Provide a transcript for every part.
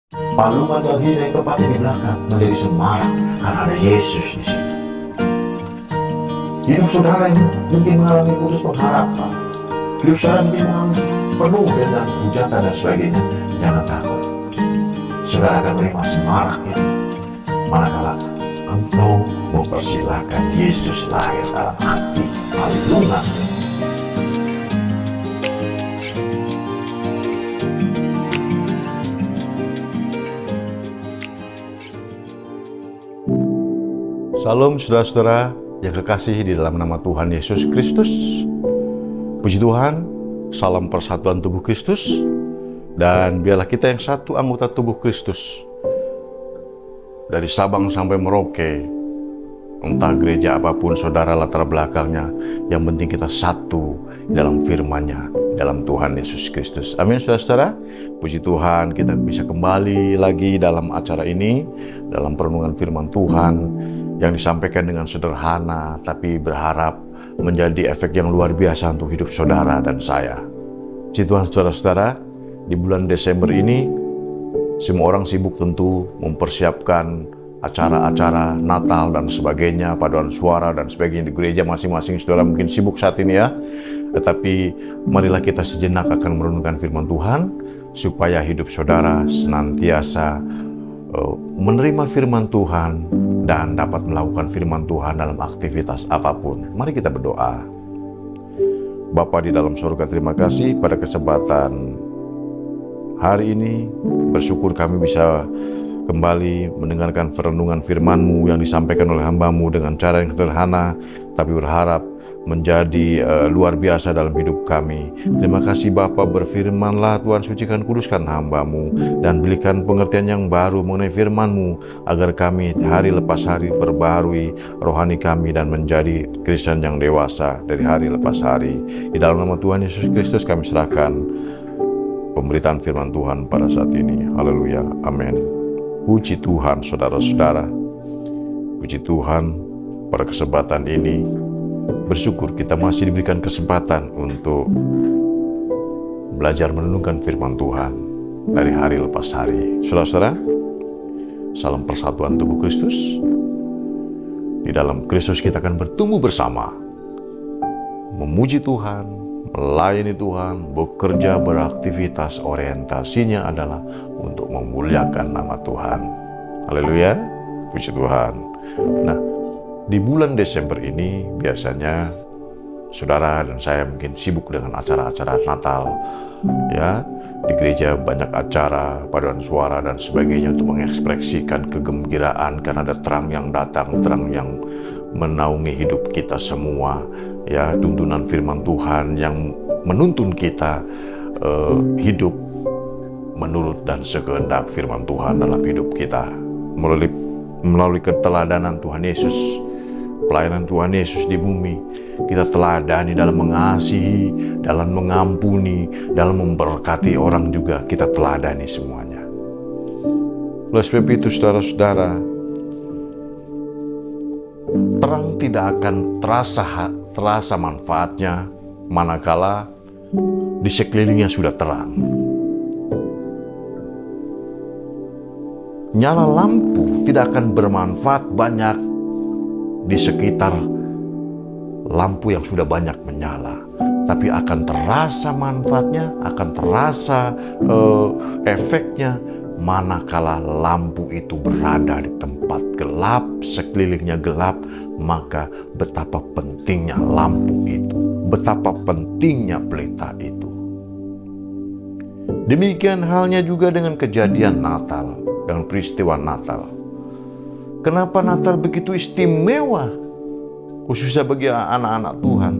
Palu Madalina yang tepatnya di belakang menjadi semarak karena ada Yesus di situ. Hidup saudara yang mungkin mengalami putus pengharapan, hidup saudara mungkin mengalami penuh dengan hujatan dan sebagainya, jangan takut. Saudara akan menerima semarak itu manakala engkau mempersilahkan Yesus lahir dalam hati. Haleluya. Salam saudara-saudara yang kekasihi di dalam nama Tuhan Yesus Kristus. Puji Tuhan, salam persatuan tubuh Kristus. Dan biarlah kita yang satu anggota tubuh Kristus. Dari Sabang sampai Merauke, entah gereja apapun saudara latar belakangnya, yang penting kita satu dalam firman-Nya, dalam Tuhan Yesus Kristus. Amin saudara-saudara. Puji Tuhan, kita bisa kembali lagi dalam acara ini, dalam perenungan firman Tuhan yang disampaikan dengan sederhana, tapi berharap menjadi efek yang luar biasa untuk hidup saudara dan saya. Puji Tuhan saudara-saudara, di bulan Desember ini, semua orang sibuk tentu mempersiapkan acara-acara Natal dan sebagainya, paduan suara dan sebagainya di gereja masing-masing. Saudara mungkin sibuk saat ini ya, tetapi marilah kita sejenak akan merenungkan firman Tuhan, supaya hidup saudara senantiasa menerima firman Tuhan dan dapat melakukan firman Tuhan dalam aktivitas apapun. Mari kita berdoa. Bapa di dalam surga, terima kasih pada kesempatan hari ini. Bersyukur kami bisa kembali mendengarkan perenungan firman-Mu yang disampaikan oleh hamba-Mu dengan cara yang sederhana, tapi berharap menjadi luar biasa dalam hidup kami. Terima kasih Bapa, berfirmanlah Tuhan, sucikan kuduskan hamba-Mu dan berikan pengertian yang baru mengenai firman-Mu, agar kami hari lepas hari perbaharui rohani kami dan menjadi Kristen yang dewasa dari hari lepas hari. Di dalam nama Tuhan Yesus Kristus kami serahkan pemberitaan firman Tuhan pada saat ini. Haleluya, amin. Puji Tuhan saudara-saudara, puji Tuhan pada kesempatan ini. Bersyukur kita masih diberikan kesempatan untuk belajar merenungkan firman Tuhan dari hari lepas hari. Saudara-saudara, salam persatuan tubuh Kristus. Di dalam Kristus kita akan bertumbuh bersama, memuji Tuhan, melayani Tuhan, bekerja, beraktivitas, orientasinya adalah untuk memuliakan nama Tuhan. Haleluya, puji Tuhan. Nah, di bulan Desember ini biasanya saudara dan saya mungkin sibuk dengan acara-acara Natal. Ya, di gereja banyak acara, paduan suara dan sebagainya untuk mengekspresikan kegembiraan karena ada terang yang datang, terang yang menaungi hidup kita semua. Ya, tuntunan firman Tuhan yang menuntun kita hidup menurut dan sekehendak firman Tuhan dalam hidup kita. Melalui keteladanan Tuhan Yesus, pelayanan Tuhan Yesus di bumi, kita teladani dalam mengasihi, dalam mengampuni, dalam memberkati orang juga, kita teladani semuanya. Oleh sebab itu saudara-saudara, terang tidak akan terasa manfaatnya manakala di sekelilingnya sudah terang. Nyala lampu tidak akan bermanfaat banyak di sekitar lampu yang sudah banyak menyala, tapi akan terasa manfaatnya, akan terasa efeknya manakala lampu itu berada di tempat gelap, sekelilingnya gelap. Maka betapa pentingnya lampu itu, betapa pentingnya pelita itu. Demikian halnya juga dengan kejadian Natal, dengan peristiwa Natal. Kenapa Natal begitu istimewa, khususnya bagi anak-anak Tuhan?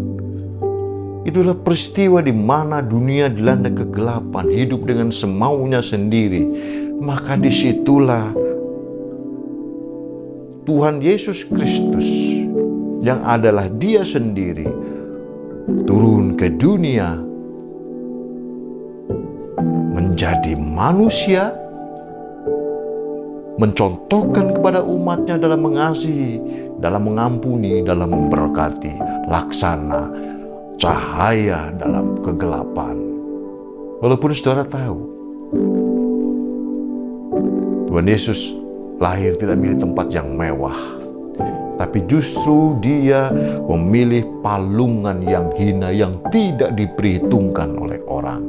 Itulah peristiwa di mana dunia dilanda kegelapan, hidup dengan semaunya sendiri. Maka disitulah Tuhan Yesus Kristus, yang adalah Dia sendiri, turun ke dunia menjadi manusia, mencontohkan kepada umatnya dalam mengasihi, dalam mengampuni, dalam memberkati, laksana cahaya dalam kegelapan. Walaupun saudara tahu Tuhan Yesus lahir tidak milih tempat yang mewah, tapi justru dia memilih palungan yang hina yang tidak diperhitungkan oleh orang.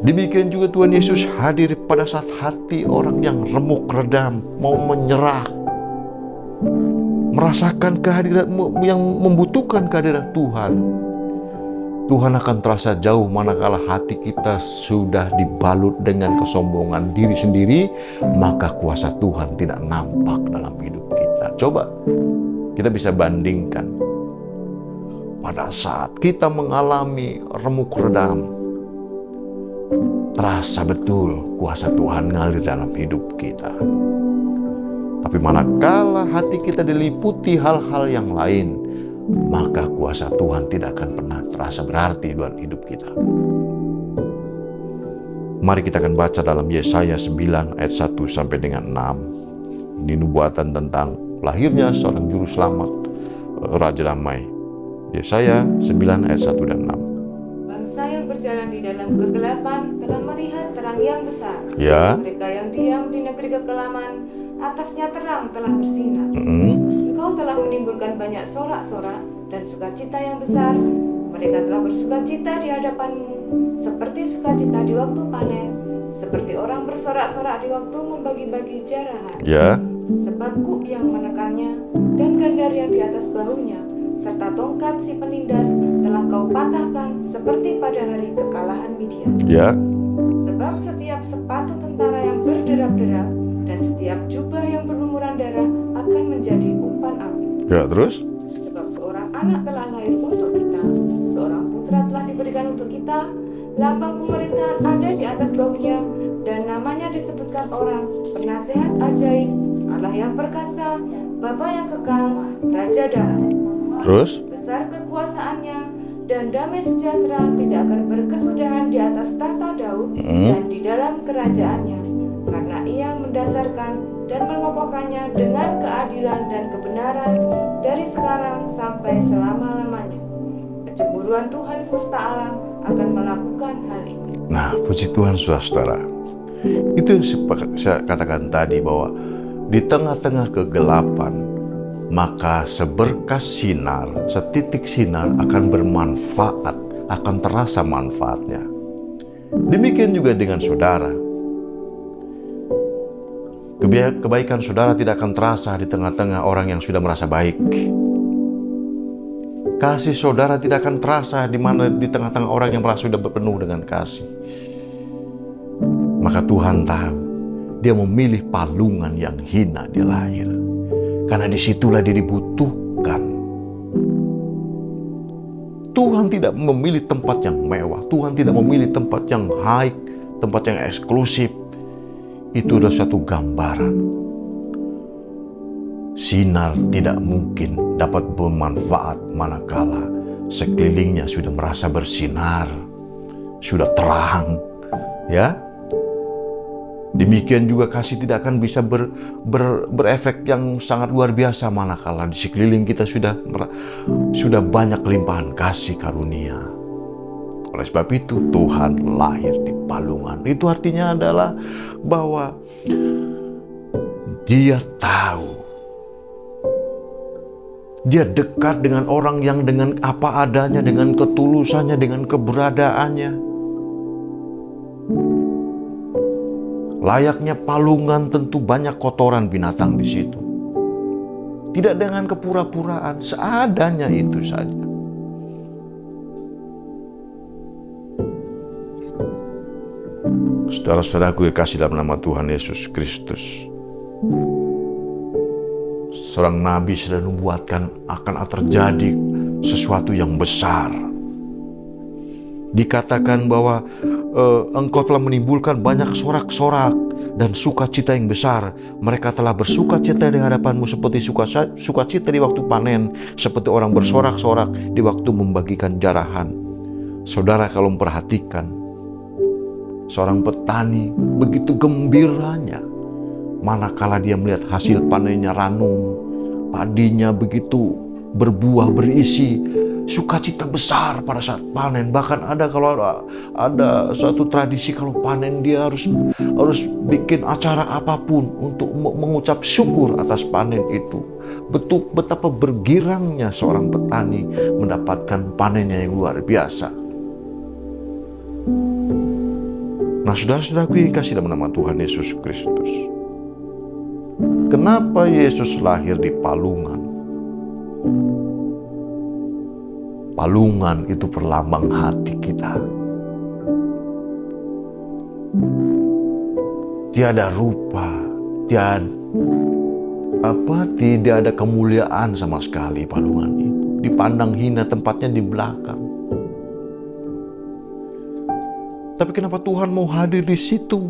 Demikian juga Tuhan Yesus hadir pada saat hati orang yang remuk redam, mau menyerah, merasakan kehadiran yang membutuhkan kehadiran Tuhan. Tuhan akan terasa jauh manakala hati kita sudah dibalut dengan kesombongan diri sendiri, maka kuasa Tuhan tidak nampak dalam hidup kita. Coba kita bisa bandingkan pada saat kita mengalami remuk redam, terasa betul kuasa Tuhan ngalir dalam hidup kita. Tapi manakala hati kita diliputi hal-hal yang lain, maka kuasa Tuhan tidak akan pernah terasa berarti dalam hidup kita. Mari kita akan baca dalam Yesaya 9 ayat 1 sampai dengan 6. Ini nubuatan tentang lahirnya seorang juru selamat, Raja Damai. Yesaya 9 ayat 1 dan 6. Bangsa yang berjalan di dalam kegelapan telah melihat terang yang besar. Ya. Mereka yang diam di negeri kekelaman, atasnya terang telah bersinar. Engkau telah menimbulkan banyak sorak-sorak dan sukacita yang besar. Mereka telah bersukacita di hadapanmu, seperti sukacita di waktu panen, seperti orang bersorak-sorak di waktu membagi-bagi jarahan. Ya. Sebab kuk yang menekannya dan gandar yang di atas bahunya, serta tongkat si penindas telah kau patahkan seperti pada hari kekalahan Midian. Ya. Sebab setiap sepatu tentara yang berderap-derap dan setiap jubah yang berlumuran darah akan menjadi umpan api. Ya, terus? Sebab seorang anak telah lahir untuk kita, seorang putra telah diberikan untuk kita, lambang pemerintahan ada di atas bahunya, dan namanya disebutkan orang Penasehat Ajaib, Allah yang perkasa, Bapa yang kekal, Raja Damai. Terus? Besar kekuasaannya dan damai sejahtera tidak akan berkesudahan di atas tahta Daud dan di dalam kerajaannya, karena ia mendasarkan dan mengokohkannya dengan keadilan dan kebenaran dari sekarang sampai selama-lamanya. Kecemburuan Tuhan semesta alam akan melakukan hal itu. Nah, puji Tuhan saudara. Itu yang saya katakan tadi, bahwa di tengah-tengah kegelapan, maka seberkas sinar, setitik sinar akan bermanfaat, akan terasa manfaatnya. Demikian juga dengan saudara. Kebaikan saudara tidak akan terasa di tengah-tengah orang yang sudah merasa baik. Kasih saudara tidak akan terasa di tengah-tengah orang yang merasa sudah berpenuh dengan kasih. Maka Tuhan tahu, dia memilih palungan yang hina dia lahir. Karena disitulah dia dibutuhkan. Tuhan tidak memilih tempat yang mewah. Tuhan tidak memilih tempat yang high, tempat yang eksklusif. Itu adalah suatu gambaran. Sinar tidak mungkin dapat bermanfaat manakala sekelilingnya sudah merasa bersinar, sudah terang, ya. Demikian juga kasih tidak akan bisa berefek yang sangat luar biasa manakala di sekeliling kita sudah banyak limpahan kasih karunia. Oleh sebab itu Tuhan lahir di palungan. Itu artinya adalah bahwa dia tahu, dia dekat dengan orang yang dengan apa adanya, dengan ketulusannya, dengan keberadaannya. Layaknya palungan tentu banyak kotoran binatang di situ. Tidak dengan kepura-puraan, seadanya itu saja. Saudara-saudaraku yang kasih dalam nama Tuhan Yesus Kristus, seorang nabi sudah membuatkan akan terjadi sesuatu yang besar. Dikatakan bahwa engkau telah menimbulkan banyak sorak-sorak dan sukacita yang besar. Mereka telah bersukacita di hadapanmu seperti sukacita di waktu panen, seperti orang bersorak-sorak di waktu membagikan jarahan. Saudara, kalau memperhatikan, seorang petani begitu gembiranya manakala dia melihat hasil panennya ranum, padinya begitu berbuah berisi, sukacita besar pada saat panen. Bahkan ada kalau ada suatu tradisi kalau panen dia harus bikin acara apapun untuk mengucap syukur atas panen itu. Betul betapa bergirangnya seorang petani mendapatkan panennya yang luar biasa. Nah, saudara-saudaraku yang kasih dalam nama Tuhan Yesus Kristus, kenapa Yesus lahir di palungan? Palungan itu perlambang hati kita. Tiada rupa, tidak ada kemuliaan sama sekali palungan itu. Dipandang hina, tempatnya di belakang. Tapi kenapa Tuhan mau hadir di situ?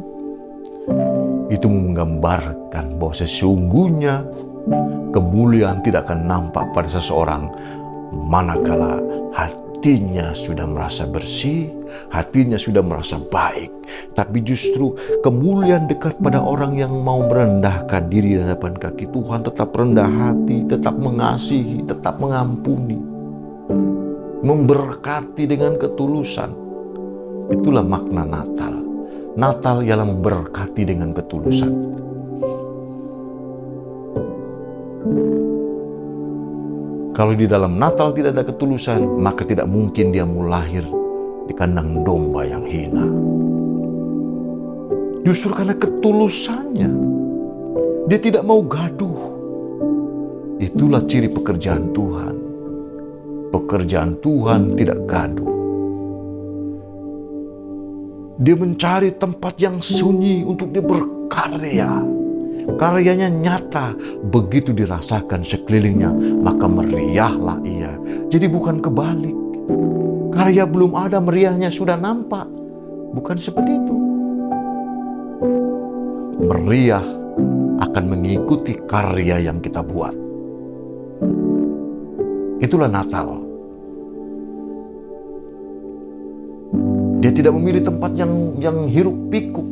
Itu menggambarkan bahwa sesungguhnya kemuliaan tidak akan nampak pada seseorang manakala hatinya sudah merasa bersih, hatinya sudah merasa baik. Tapi justru kemuliaan dekat pada orang yang mau merendahkan diri di hadapan kaki Tuhan, tetap rendah hati, tetap mengasihi, tetap mengampuni, memberkati dengan ketulusan. Itulah makna Natal. Natal ialah memberkati dengan ketulusan. Kalau di dalam Natal tidak ada ketulusan, maka tidak mungkin dia mau lahir di kandang domba yang hina. Justru karena ketulusannya, dia tidak mau gaduh. Itulah ciri pekerjaan Tuhan. Pekerjaan Tuhan tidak gaduh. Dia mencari tempat yang sunyi untuk dia berkarya. Karyanya nyata, begitu dirasakan sekelilingnya, maka meriahlah ia. Jadi bukan kebalik. Karya belum ada, meriahnya sudah nampak. Bukan seperti itu. Meriah akan mengikuti karya yang kita buat. Itulah Natal. Dia tidak memilih tempat yang hiruk pikuk.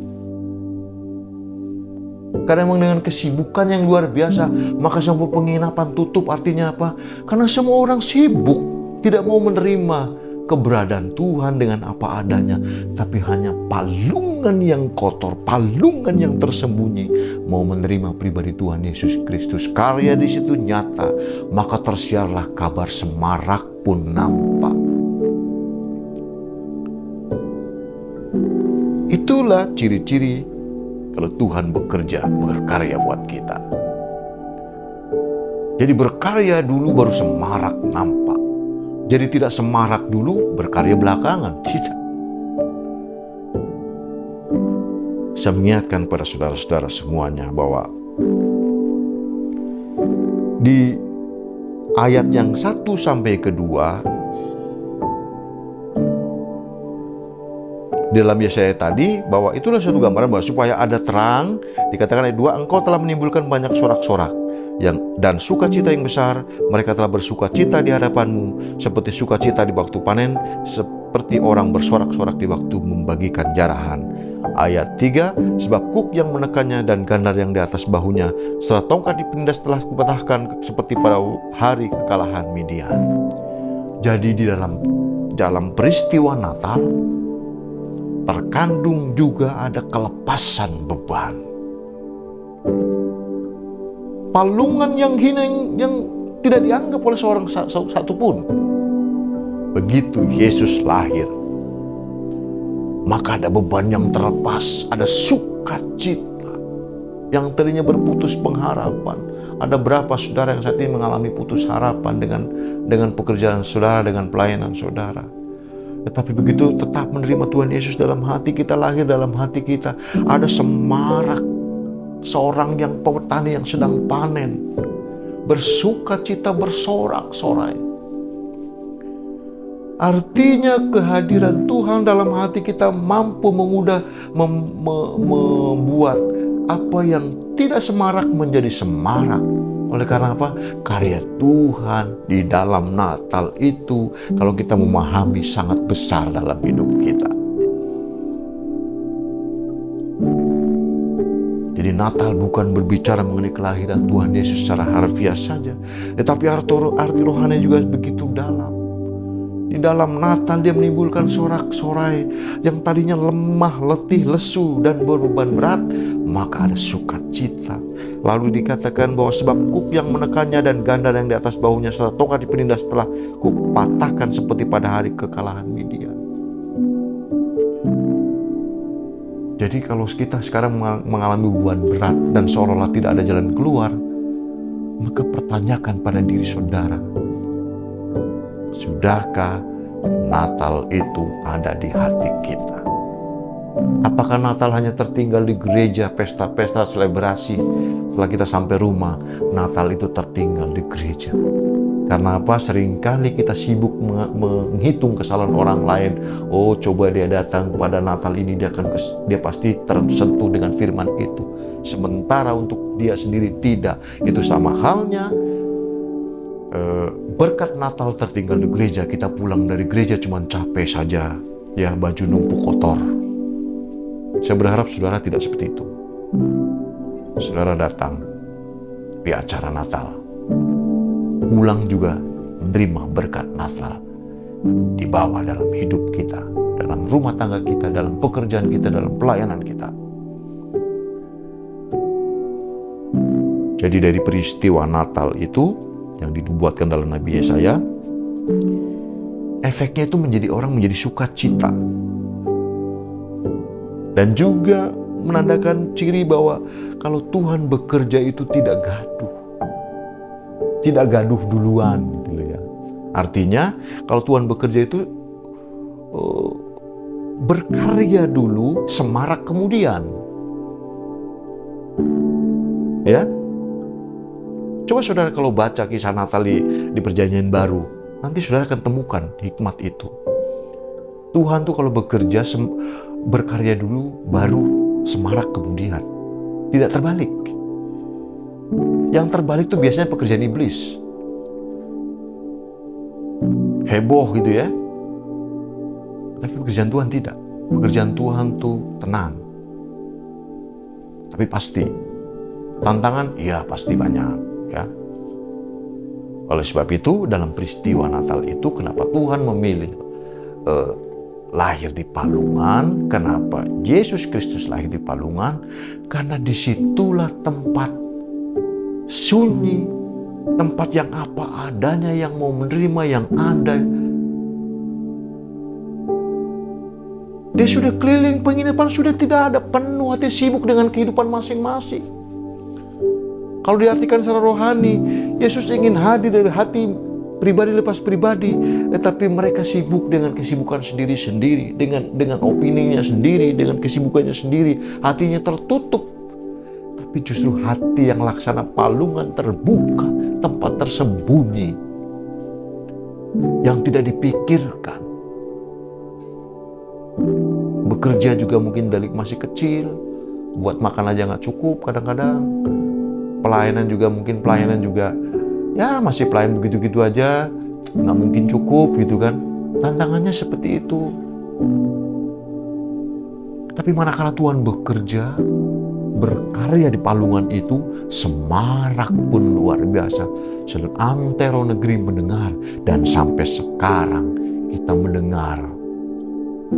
Karena memang dengan kesibukan yang luar biasa, maka semua penginapan tutup. Artinya apa? Karena semua orang sibuk, tidak mau menerima keberadaan Tuhan dengan apa adanya. Tapi hanya palungan yang kotor, palungan yang tersembunyi mau menerima pribadi Tuhan Yesus Kristus. Karya di situ nyata, maka tersiarlah kabar semarak pun nampak. Itulah ciri-ciri kalau Tuhan bekerja, berkarya buat kita. Jadi berkarya dulu baru semarak nampak. Jadi tidak semarak dulu, berkarya belakangan. Tidak. Saya mengingatkan pada saudara-saudara semuanya bahwa di ayat yang 1 sampai ke 2 dalam Yesaya tadi, bahwa itulah suatu gambaran bahwa supaya ada terang, dikatakan ayat 2, engkau telah menimbulkan banyak sorak-sorak dan sukacita yang besar, mereka telah bersukacita di hadapanmu seperti sukacita di waktu panen, seperti orang bersorak-sorak di waktu membagikan jarahan. Ayat 3, sebab kuk yang menekannya dan gandar yang di atas bahunya, setelah tongkat dipenindas telah kupatahkan seperti pada hari kekalahan Midian. Jadi di dalam peristiwa Natal terkandung juga ada kelepasan beban. Palungan yang hina yang tidak dianggap oleh seorang satu pun. Begitu Yesus lahir, maka ada beban yang terlepas, ada sukacita yang tadinya berputus pengharapan. Ada berapa saudara yang saat ini mengalami putus harapan dengan pekerjaan saudara, dengan pelayanan saudara. Tetapi begitu tetap menerima Tuhan Yesus dalam hati kita, lahir dalam hati kita, ada semarak seorang yang petani yang sedang panen, bersukacita, bersorak-sorai. Artinya kehadiran Tuhan dalam hati kita mampu membuat apa yang tidak semarak menjadi semarak. Oleh karena apa? Karya Tuhan di dalam Natal itu, kalau kita memahami, sangat besar dalam hidup kita. Jadi Natal bukan berbicara mengenai kelahiran Tuhan Yesus secara harfiah saja, tetapi arti rohani juga begitu dalam. Di dalam Natal dia menimbulkan sorak-sorai yang tadinya lemah, letih, lesu, dan berbeban berat, maka ada sukacita. Lalu dikatakan bahwa sebab kuk yang menekannya dan ganda yang di atas bahunya serta tongkat di penindas telah kupatahkan seperti pada hari kekalahan Midian. Jadi kalau kita sekarang mengalami beban berat dan seolah-olah tidak ada jalan keluar, maka pertanyakan pada diri saudara, sudahkah Natal itu ada di hati kita? Apakah Natal hanya tertinggal di gereja, pesta-pesta, selebrasi? Setelah kita sampai rumah, Natal itu tertinggal di gereja. Karena apa? Seringkali kita sibuk menghitung kesalahan orang lain. Oh, coba dia datang pada Natal ini, dia pasti tersentuh dengan firman itu. Sementara untuk dia sendiri tidak. Itu sama halnya berkat Natal tertinggal di gereja. Kita pulang dari gereja cuma capek saja, ya, baju numpuk kotor. Saya berharap saudara tidak seperti itu. Saudara datang di acara Natal, pulang juga menerima berkat Natal, dibawa dalam hidup kita, dalam rumah tangga kita, dalam pekerjaan kita, dalam pelayanan kita. Jadi dari peristiwa Natal itu yang dibuatkan dalam Nabi Yesaya, efeknya itu menjadi orang menjadi sukacita. Dan juga menandakan ciri bahwa kalau Tuhan bekerja itu tidak gaduh. Tidak gaduh duluan gitu loh ya. Artinya kalau Tuhan bekerja itu berkarya dulu, semarak kemudian. Ya. Coba saudara kalau baca kisah Natal di Perjanjian Baru, nanti saudara akan temukan hikmat itu. Tuhan tuh kalau bekerja berkarya dulu, baru semarak kemudian. Tidak terbalik. Yang terbalik tuh biasanya pekerjaan iblis. Heboh gitu ya. Tapi pekerjaan Tuhan tidak. Pekerjaan Tuhan tuh tenang. Tapi pasti. Tantangan, ya pasti banyak. Ya. Oleh sebab itu, dalam peristiwa Natal itu, kenapa Tuhan memilih lahir di Palungan? Kenapa Yesus Kristus lahir di Palungan? Karena disitulah tempat sunyi, tempat yang apa adanya, yang mau menerima yang ada. Dia sudah keliling penginapan, sudah tidak ada, penuh hati sibuk dengan kehidupan masing-masing. Kalau diartikan secara rohani, Yesus ingin hadir dari hati pribadi lepas pribadi, tetapi mereka sibuk dengan kesibukan sendiri-sendiri, dengan opininya sendiri, dengan kesibukannya sendiri, hatinya tertutup. Tapi justru hati yang laksana Palungan terbuka, tempat tersembunyi, yang tidak dipikirkan. Bekerja juga mungkin dari masih kecil, buat makan aja nggak cukup kadang-kadang. Pelayanan juga ya masih pelayan begitu-gitu aja, nggak mungkin cukup gitu kan. Tantangannya seperti itu. Tapi manakala Tuhan bekerja, berkarya di Palungan itu, semarak pun luar biasa. Seantero negeri mendengar, dan sampai sekarang kita mendengar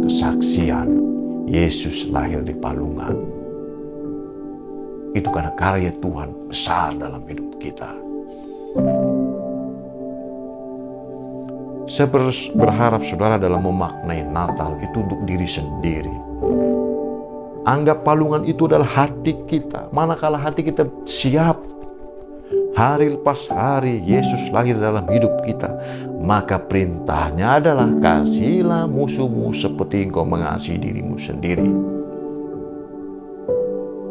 kesaksian Yesus lahir di Palungan. Itu karena karya Tuhan besar dalam hidup kita. Saya berharap saudara dalam memaknai Natal itu untuk diri sendiri. Anggap Palungan itu adalah hati kita. Manakala hati kita siap, hari lepas hari Yesus lahir dalam hidup kita, maka perintahnya adalah kasihilah musuhmu seperti engkau mengasihi dirimu sendiri.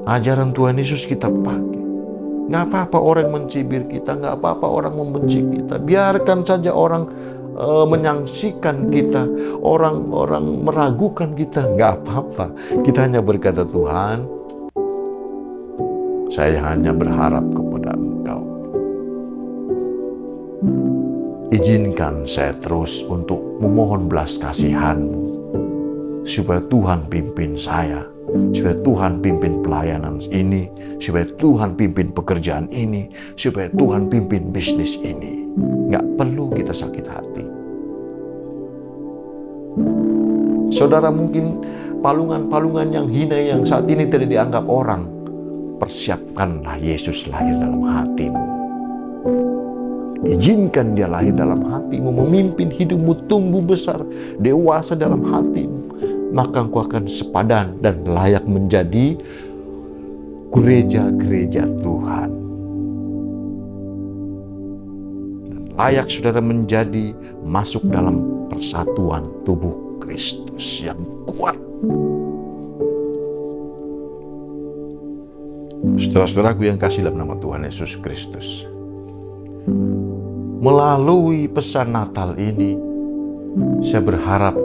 Ajaran Tuhan Yesus kita pakai. Nggak apa-apa orang mencibir kita, nggak apa-apa orang membenci kita. Biarkan saja orang menyaksikan kita, orang meragukan kita, nggak apa-apa. Kita hanya berkata, Tuhan, saya hanya berharap kepada Engkau. Izinkan saya terus untuk memohon belas kasihan-Mu, supaya Tuhan pimpin saya, supaya Tuhan pimpin pelayanan ini, supaya Tuhan pimpin pekerjaan ini, supaya Tuhan pimpin bisnis ini. Nggak perlu kita sakit hati. Saudara mungkin palungan-palungan yang hina yang saat ini tidak dianggap orang. Persiapkanlah Yesus lahir dalam hatimu. Izinkan dia lahir dalam hatimu, memimpin hidupmu tumbuh besar, dewasa dalam hatimu. Maka engkau akan sepadan dan layak menjadi gereja-gereja Tuhan. Dan layak saudara menjadi masuk dalam persatuan tubuh Kristus yang kuat. Saudara-saudaraku yang kasih dalam nama Tuhan Yesus Kristus, melalui pesan Natal ini, saya berharap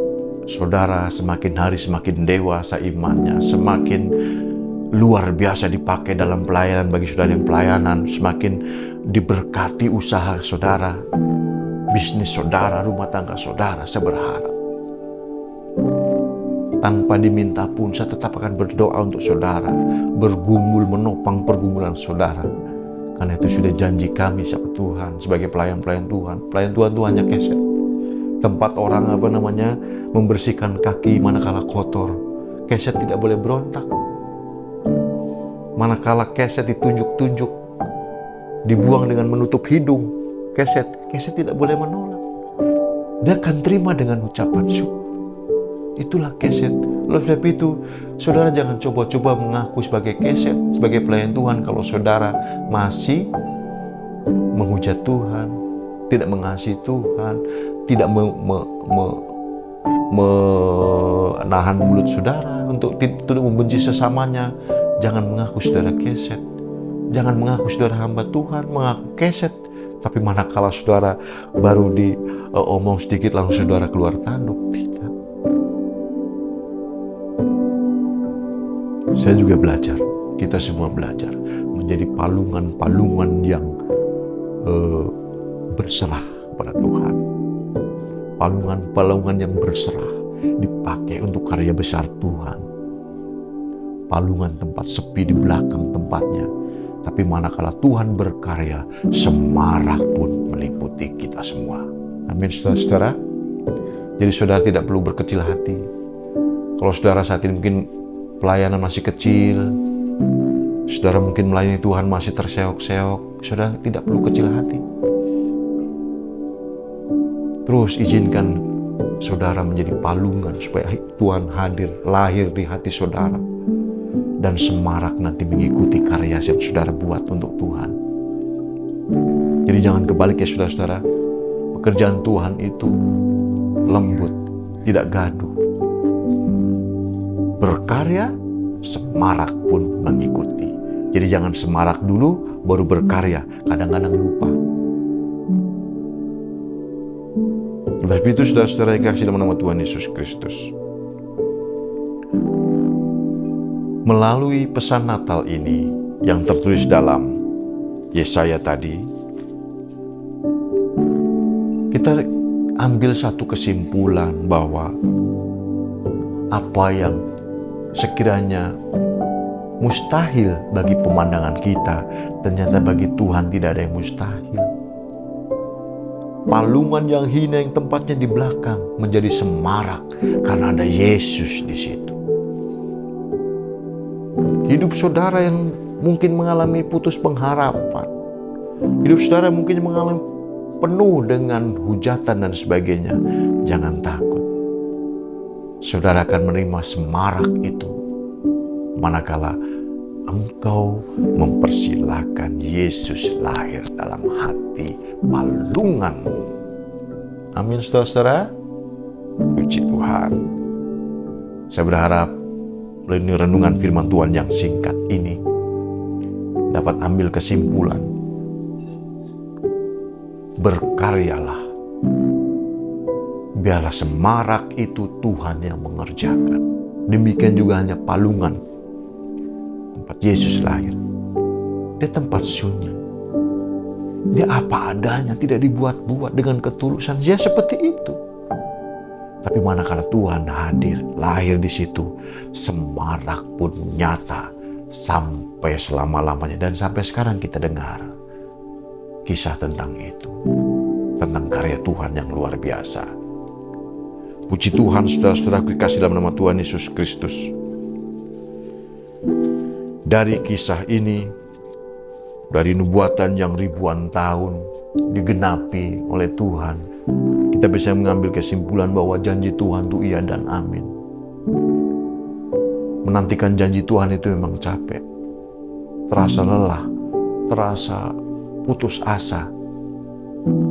saudara semakin hari semakin dewasa imannya, semakin luar biasa dipakai dalam pelayanan bagi saudara yang pelayanan, semakin diberkati usaha saudara, bisnis saudara, rumah tangga saudara. Saya berharap tanpa diminta pun saya tetap akan berdoa untuk saudara, bergumul menopang pergumulan saudara. Karena itu sudah janji kami siapa Tuhan sebagai pelayan-pelayan Tuhan. Pelayan Tuhan itu hanya keset. Tempat orang membersihkan kaki manakala kotor. Keset tidak boleh berontak. Manakala keset ditunjuk-tunjuk, dibuang dengan menutup hidung, keset tidak boleh menolak. Dia akan terima dengan ucapan syukur. Itulah keset. Oleh sebab itu, saudara jangan coba-coba mengaku sebagai keset, sebagai pelayan Tuhan kalau saudara masih menghujat Tuhan, tidak mengasihi Tuhan, tidak menahan mulut saudara untuk tidak membenci sesamanya. Jangan mengaku saudara keset. Jangan mengaku saudara hamba Tuhan, mengaku keset. Tapi manakala saudara baru diomong sedikit langsung saudara keluar tanduk. Tidak. Saya juga belajar, kita semua belajar menjadi palungan-palungan yang berserah kepada Tuhan. Palungan-palungan yang berserah dipakai untuk karya besar Tuhan. Palungan tempat sepi di belakang tempatnya. Tapi manakala Tuhan berkarya, semarak pun meliputi kita semua. Amin, saudara-saudara. Jadi saudara tidak perlu berkecil hati. Kalau saudara saat ini mungkin pelayanan masih kecil, saudara mungkin melayani Tuhan masih terseok-seok, saudara tidak perlu kecil hati. Terus izinkan saudara menjadi palungan supaya Tuhan lahir di hati saudara. Dan semarak nanti mengikuti karya yang saudara buat untuk Tuhan. Jadi jangan kebalik ya saudara-saudara. Pekerjaan Tuhan itu lembut, tidak gaduh. Berkarya, semarak pun mengikuti. Jadi jangan semarak dulu, baru berkarya. Kadang-kadang lupa. Oleh itu saudara-saudara yang kasih dalam nama Tuhan Yesus Kristus, melalui pesan Natal ini yang tertulis dalam Yesaya tadi, kita ambil satu kesimpulan bahwa apa yang sekiranya mustahil bagi pemandangan kita, ternyata bagi Tuhan tidak ada yang mustahil. Palungan yang hina yang tempatnya di belakang menjadi semarak karena ada Yesus di situ. Hidup saudara yang mungkin mengalami putus pengharapan, hidup saudara mungkin mengalami penuh dengan hujatan dan sebagainya, jangan takut. Saudara akan menerima semarak itu manakala engkau mempersilahkan Yesus lahir dalam hati palunganmu. Amin, saudara-saudara. Puji Tuhan. Saya berharap melalui renungan firman Tuhan yang singkat ini dapat ambil kesimpulan. Berkaryalah. Biarlah semarak itu Tuhan yang mengerjakan. Demikian juga hanya palungan tempat Yesus lahir. Dia tempat sunyi. Dia apa adanya, tidak dibuat-buat dengan ketulusan. Dia seperti itu. Tapi manakala Tuhan hadir, lahir di situ, semarak pun nyata sampai selama-lamanya. Dan sampai sekarang kita dengar kisah tentang itu. Tentang karya Tuhan yang luar biasa. Puji Tuhan, saudara-saudaraku kasih dalam nama Tuhan Yesus Kristus. Dari kisah ini, dari nubuatan yang ribuan tahun digenapi oleh Tuhan, kita bisa mengambil kesimpulan bahwa janji Tuhan itu iya dan amin. Menantikan janji Tuhan itu memang capek, terasa lelah, terasa putus asa.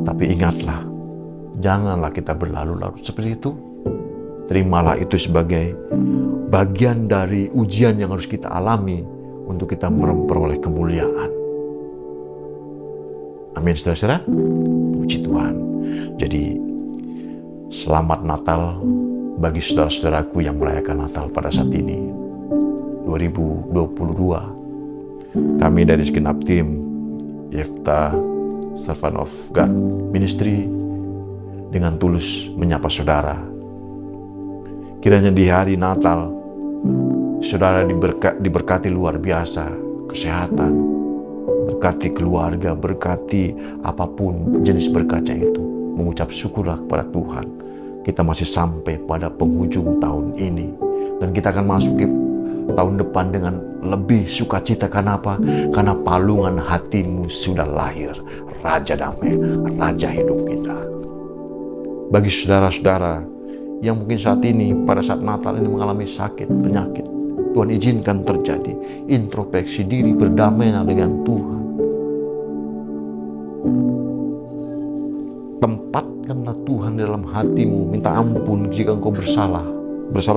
Tapi ingatlah, janganlah kita berlarut-larut seperti itu. Terimalah itu sebagai bagian dari ujian yang harus kita alami untuk kita memperoleh kemuliaan. Amin, saudara-saudara. Puji Tuhan. Jadi, selamat Natal bagi saudara-saudaraku yang merayakan Natal pada saat ini, 2022. Kami dari segenap tim Yefta Servant of God Ministry dengan tulus menyapa saudara. Kiranya di hari Natal, saudara diberkati luar biasa, kesehatan, berkati keluarga, berkati apapun jenis berkatnya itu. Mengucap syukurlah kepada Tuhan. Kita masih sampai pada penghujung tahun ini. Dan kita akan masuk ke tahun depan dengan lebih sukacita. Karena apa? Karena palungan hatimu sudah lahir. Raja damai, Raja hidup kita. Bagi saudara-saudara yang mungkin saat ini, pada saat Natal ini mengalami sakit, penyakit, Tuhan izinkan terjadi introspeksi diri, berdamailah dengan Tuhan. Tempatkanlah Tuhan dalam hatimu, minta ampun jika engkau bersalah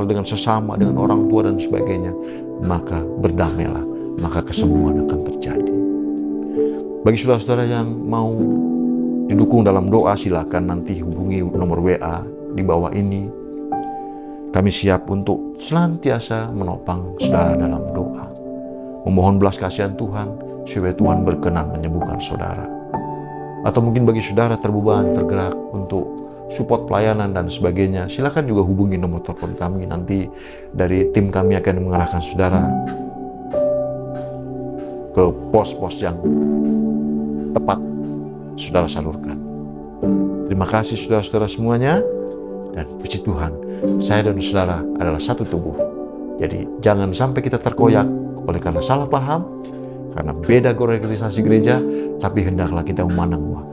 dengan sesama, dengan orang tua dan sebagainya, maka berdamailah, maka kesembuhan akan terjadi. Bagi saudara-saudara yang mau didukung dalam doa, silakan nanti hubungi nomor WA di bawah ini. Kami siap untuk senantiasa menopang saudara dalam doa, memohon belas kasihan Tuhan supaya Tuhan berkenan menyembuhkan saudara. Atau mungkin bagi saudara terbeban, tergerak untuk support pelayanan dan sebagainya, silakan juga hubungi nomor telepon kami. Nanti dari tim kami akan mengarahkan saudara ke pos-pos yang tepat saudara salurkan. Terima kasih saudara-saudara semuanya. Dan puji Tuhan, saya dan saudara adalah satu tubuh. Jadi jangan sampai kita terkoyak oleh karena salah paham, karena beda organisasi gereja, tapi hendaklah kita memandang bahwa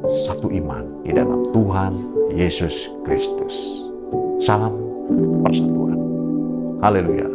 satu iman di dalam Tuhan Yesus Kristus. Salam persatuan. Haleluya.